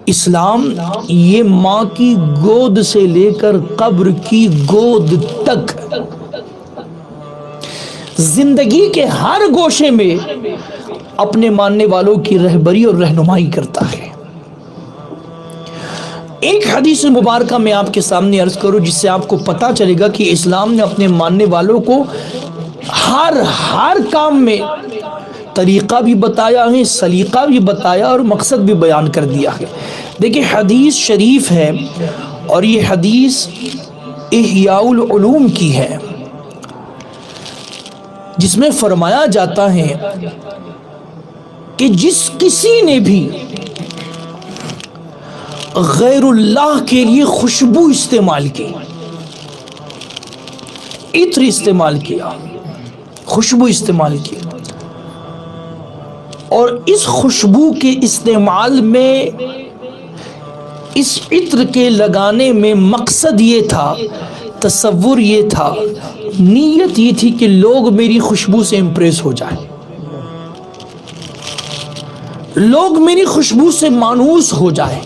اسلام یہ ماں کی گود سے لے کر قبر کی گود تک زندگی کے ہر گوشے میں اپنے ماننے والوں کی رہبری اور رہنمائی کرتا ہے۔ ایک حدیث مبارکہ میں آپ کے سامنے عرض کروں جس سے آپ کو پتا چلے گا کہ اسلام نے اپنے ماننے والوں کو ہر کام میں طریقہ بھی بتایا ہے، سلیقہ بھی بتایا اور مقصد بھی بیان کر دیا ہے۔ دیکھیں حدیث شریف ہے اور یہ حدیث احیاء العلوم کی ہے، جس میں فرمایا جاتا ہے کہ جس کسی نے بھی غیر اللہ کے لیے خوشبو استعمال کی، عطر استعمال کیا، خوشبو استعمال کی، اور اس خوشبو کے استعمال میں، اس عطر کے لگانے میں مقصد یہ تھا، تصور یہ تھا، نیت یہ تھی کہ لوگ میری خوشبو سے امپریس ہو جائیں، لوگ میری خوشبو سے مانوس ہو جائیں،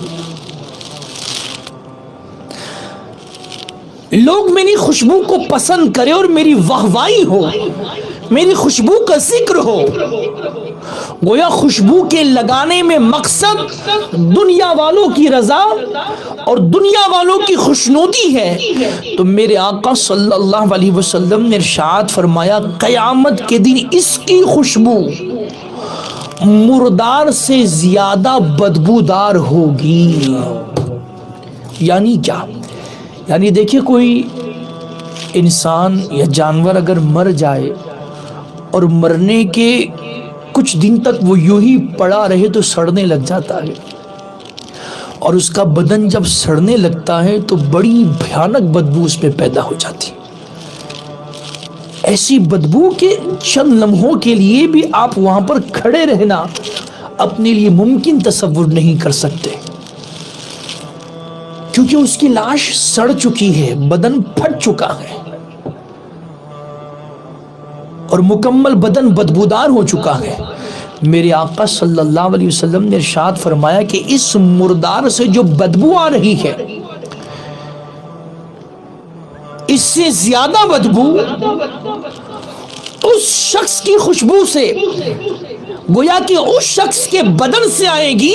لوگ میری خوشبو کو پسند کریں اور میری واہوائی ہو، میری خوشبو کا ذکر ہو۔ گویا خوشبو کے لگانے میں مقصد دنیا والوں کی رضا اور دنیا والوں کی خوشنودی ہے۔ تو میرے آقا صلی اللہ علیہ وسلم نے ارشاد فرمایا قیامت کے دن اس کی خوشبو مردار سے زیادہ بدبودار ہوگی۔ یعنی کیا؟ یعنی دیکھیے کوئی انسان یا جانور اگر مر جائے اور مرنے کے کچھ دن تک وہ یوں ہی پڑا رہے تو سڑنے لگ جاتا ہے، اور اس کا بدن جب سڑنے لگتا ہے تو بڑی بھیانک بدبو اس میں پیدا ہو جاتی ہے۔ ایسی بدبو کے چند لمحوں کے لیے بھی آپ وہاں پر کھڑے رہنا اپنے لیے ممکن تصور نہیں کر سکتے، کیونکہ اس کی لاش سڑ چکی ہے، بدن پھٹ چکا ہے اور مکمل بدن بدبودار ہو چکا ہے۔ میرے آقا صلی اللہ علیہ وسلم نے ارشاد فرمایا کہ اس مردار سے جو بدبو آ رہی ہے، اس سے زیادہ بدبو اس شخص کی خوشبو سے، گویا کہ اس شخص کے بدن سے آئے گی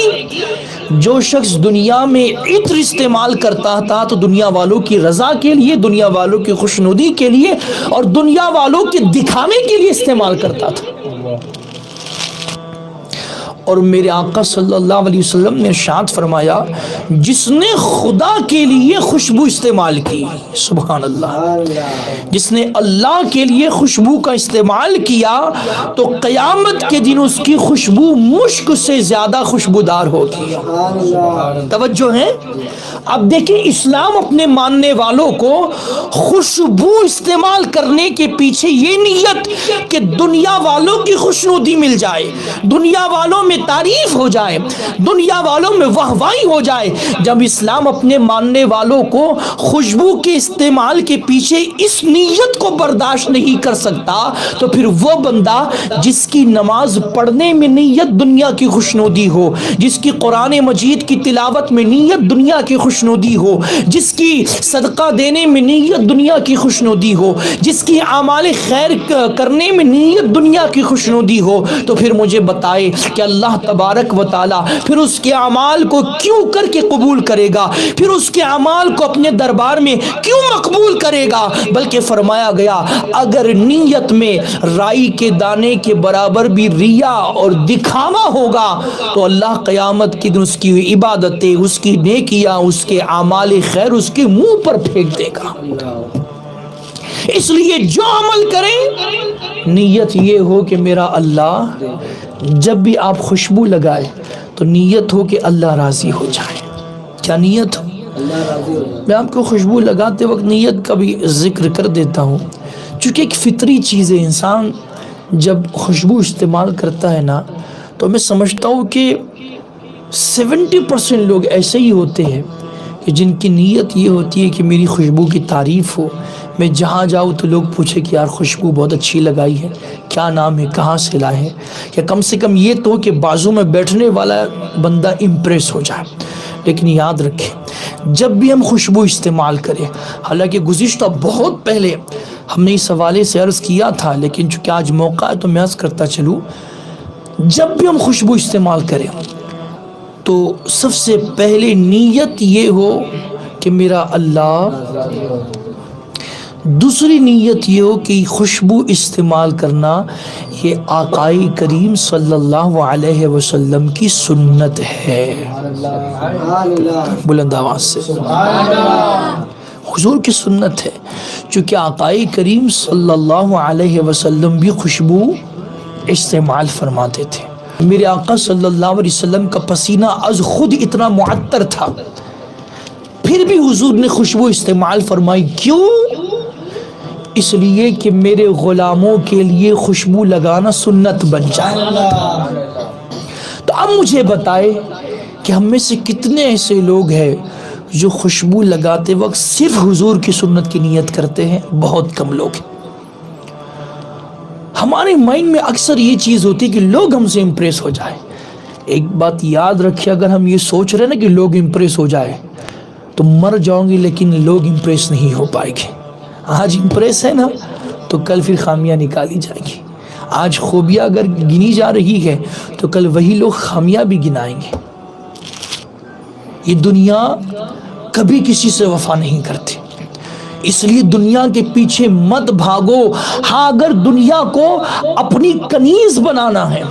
جو شخص دنیا میں عطر استعمال کرتا تھا تو دنیا والوں کی رضا کے لیے، دنیا والوں کی خوشنودی کے لیے اور دنیا والوں کے دکھانے کے لیے استعمال کرتا تھا۔ اور میرے آقا صلی اللہ علیہ وسلم نے ارشاد فرمایا جس نے خدا کے لیے خوشبو استعمال کی، سبحان اللہ، جس نے اللہ کے لیے خوشبو کا استعمال کیا تو قیامت کے دن اس کی خوشبو مشک سے زیادہ خوشبودار ہوگی۔ توجہ ہے؟ اب دیکھیں اسلام اپنے ماننے والوں کو خوشبو استعمال کرنے کے پیچھے یہ نیت کہ دنیا والوں کی خوشنودی مل جائے، دنیا والوں میں تعریف ہو جائے، دنیا والوں میں واہوائی ہو جائے۔ جب اسلام اپنے ماننے والوں کو خوشبو کے استعمال کے پیچھے اس نیت کو برداشت نہیں کر سکتا تو پھر وہ بندہ جس کی نماز پڑھنے میں نیت دنیا کی خوشنودی ہو، جس کی قرآن مجید کی تلاوت میں نیت دنیا کی خوشنودی ہو، جس کی صدقہ دینے میں نیت دنیا کی خوشنودی ہو، جس کی اعمال خیر کرنے میں نیت دنیا کی خوشنودی ہو، تو پھر مجھے بتائے کہ اللہ تبارک و تعالیٰ پھر اس کے اعمال کو کیوں کر کے قبول کرے گا، پھر اس کے اعمال کو اپنے دربار میں کیوں مقبول کرے گا؟ بلکہ فرمایا گیا اگر نیت میں رائی کے دانے کے برابر بھی ریا اور دکھاوا ہوگا تو اللہ قیامت کے دن اس کی عبادتیں، اس کی نیکیاں، اس کے اعمال خیر اس کے منہ پر پھینک دے گا۔ اس لیے جو عمل کریں نیت یہ ہو کہ میرا اللہ، جب بھی آپ خوشبو لگائے تو نیت ہو کہ اللہ راضی ہو جائے۔ کیا نیت ہو؟ میں آپ کو خوشبو لگاتے وقت نیت کا بھی ذکر کر دیتا ہوں، چونکہ ایک فطری چیز ہے، انسان جب خوشبو استعمال کرتا ہے نا تو میں سمجھتا ہوں کہ 70% لوگ ایسے ہی ہوتے ہیں کہ جن کی نیت یہ ہوتی ہے کہ میری خوشبو کی تعریف ہو، میں جہاں جاؤں تو لوگ پوچھے کہ یار خوشبو بہت اچھی لگائی ہے، کیا نام ہے، کہاں سے لائے ہیں، یا کم سے کم یہ تو کہ بازو میں بیٹھنے والا بندہ امپریس ہو جائے۔ لیکن یاد رکھیں جب بھی ہم خوشبو استعمال کریں، حالانکہ گزشتہ بہت پہلے ہم نے اس حوالے سے عرض کیا تھا، لیکن چونکہ آج موقع ہے تو میں عرض کرتا چلوں، جب بھی ہم خوشبو استعمال کریں تو سب سے پہلے نیت یہ ہو کہ میرا اللہ، دوسری نیت یہ ہو کہ خوشبو استعمال کرنا یہ آقائی کریم صلی اللہ علیہ وسلم کی سنت ہے۔ بلند آواز سے حضور کی سنت ہے، چونکہ آقائی کریم صلی اللہ علیہ وسلم بھی خوشبو استعمال فرماتے تھے۔ میرے آقا صلی اللہ علیہ وسلم کا پسینہ از خود اتنا معطر تھا، پھر بھی حضور نے خوشبو استعمال فرمائی۔ کیوں؟ اس لیے کہ میرے غلاموں کے لیے خوشبو لگانا سنت بن جائے۔ تو اب مجھے بتائے کہ ہم میں سے کتنے ایسے لوگ ہیں جو خوشبو لگاتے وقت صرف حضور کی سنت کی نیت کرتے ہیں؟ بہت کم لوگ ہیں۔ ہمارے مائنڈ میں اکثر یہ چیز ہوتی ہے کہ لوگ ہم سے امپریس ہو جائیں۔ ایک بات یاد رکھیں، اگر ہم یہ سوچ رہے ہیں نا کہ لوگ امپریس ہو جائے تو مر جاؤں گے، لیکن لوگ امپریس نہیں ہو پائے گے۔ آج امپریس ہے نا تو کل پھر خامیاں نکالی جائیں گی۔ آج خوبیاں اگر گنی جا رہی ہے تو کل وہی لوگ خامیاں بھی گنائیں گے۔ یہ دنیا کبھی کسی سے وفا نہیں کرتی، اس لیے دنیا کے پیچھے مت بھاگو۔ ہاں، اگر دنیا کو اپنی کنیز بنانا ہے،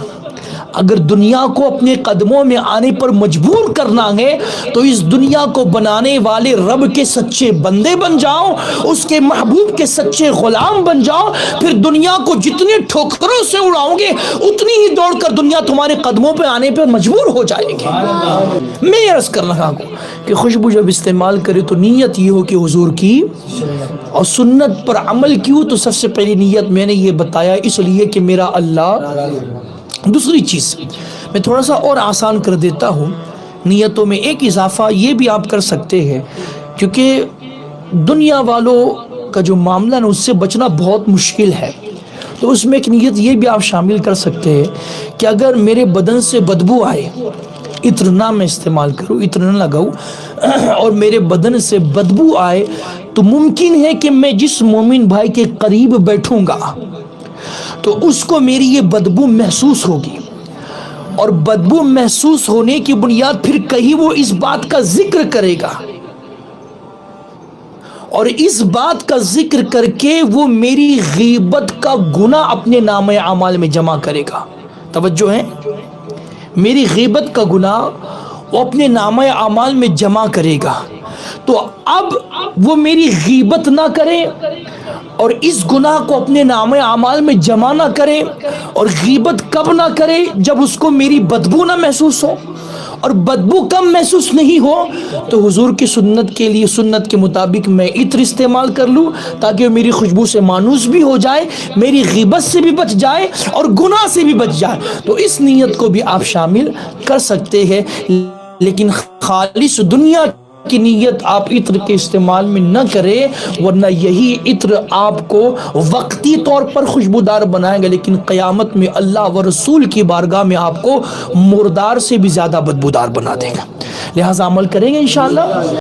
اگر دنیا کو اپنے قدموں میں آنے پر مجبور کرنا ہے تو اس دنیا کو بنانے والے رب کے سچے بندے بن جاؤ، اس کے محبوب کے سچے غلام بن جاؤ، پھر دنیا کو جتنے ٹھوکروں سے اڑاؤ گے اتنی ہی دوڑ کر دنیا تمہارے قدموں پہ آنے پر مجبور ہو جائے گی۔ میں عرض کر رہا ہوں کہ خوشبو جب استعمال کرے تو نیت یہ ہو کہ حضور کی اور سنت پر عمل کیوں، تو سب سے پہلی نیت میں نے یہ بتایا اس لیے کہ میرا اللہ۔ دوسری چیز میں تھوڑا سا اور آسان کر دیتا ہوں، نیتوں میں ایک اضافہ یہ بھی آپ کر سکتے ہیں، کیونکہ دنیا والوں کا جو معاملہ ہے اس سے بچنا بہت مشکل ہے، تو اس میں ایک نیت یہ بھی آپ شامل کر سکتے ہیں کہ اگر میرے بدن سے بدبو آئے، عطر نہ میں استعمال کروں، عطر نہ لگاؤں، اور میرے بدن سے بدبو آئے تو ممکن ہے کہ میں جس مومن بھائی کے قریب بیٹھوں گا تو اس کو میری یہ بدبو محسوس ہوگی، اور بدبو محسوس ہونے کی بنیاد پھر کہیں وہ اس بات کا ذکر کرے گا، اور اس بات کا ذکر کر کے وہ میری غیبت کا گناہ اپنے نامہ اعمال میں جمع کرے گا۔ توجہ ہے، میری غیبت کا گناہ وہ اپنے نامہ اعمال میں جمع کرے گا، تو اب وہ میری غیبت نہ کرے اور اس گناہ کو اپنے نامہ اعمال میں جمع نہ کرے، اور غیبت کب نہ کرے؟ جب اس کو میری بدبو نہ محسوس ہو، اور بدبو کم محسوس نہیں ہو تو حضور کی سنت کے لیے، سنت کے مطابق میں عطر استعمال کر لوں تاکہ وہ میری خوشبو سے مانوس بھی ہو جائے، میری غیبت سے بھی بچ جائے اور گناہ سے بھی بچ جائے۔ تو اس نیت کو بھی آپ شامل کر سکتے ہیں، لیکن خالص دنیا کی نیت آپ عطر کے استعمال میں نہ کریں، ورنہ یہی عطر آپ کو وقتی طور پر خوشبودار بنائے گا، لیکن قیامت میں اللہ و رسول کی بارگاہ میں آپ کو مردار سے بھی زیادہ بدبودار بنا دے گا۔ لہٰذا عمل کریں گے انشاءاللہ۔